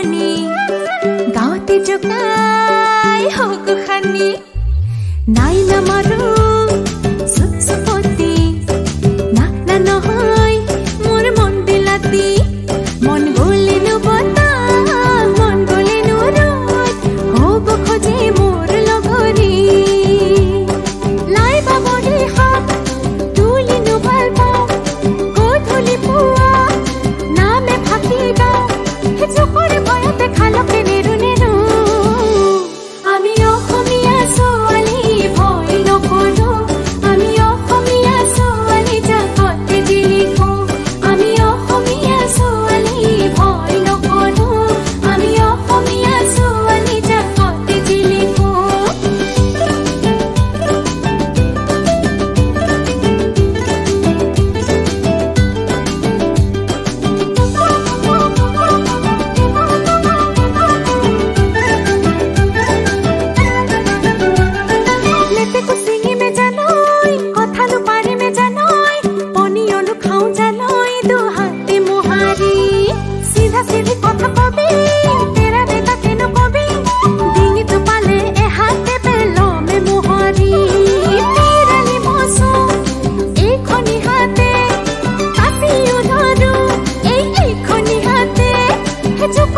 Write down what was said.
खानी गाँवते जगाय होग खानी नाई न मारू सुपसुपती ना ना নহয় मोर मन बिलाती मन गले नु बता मन गले नु रोज होब खोजे मोर लगरी लाई बाबरी हाथ तुली नु बलपा गोधुली पुआ नामे फाकी गाओ हे चुकुर भयते खालो के नेरु नेरु आमी অসমীয়া ছোৱালী ভয় নকৰো আমি অসমীয়া ছোৱালী জাগতে জিলিকো আমি অসমীয়া ছোৱালী ভয় নকৰো আমি অসমীয়া ছোৱালী জাগতে জিলিকো लेते को सिंगी में जानोई कथा नु पारी में जानोई पनियो नु खाऊ जानोई दो हाथे मुहारी सीधा सीधी कथा कबी तेरा देखा केनो कबी दिंगी तो पाले ए हाथे बेलो में मुहारी तेरा ली मौसो ए खनी हाथे कासी उधरू ए खनी हाथे हे चुप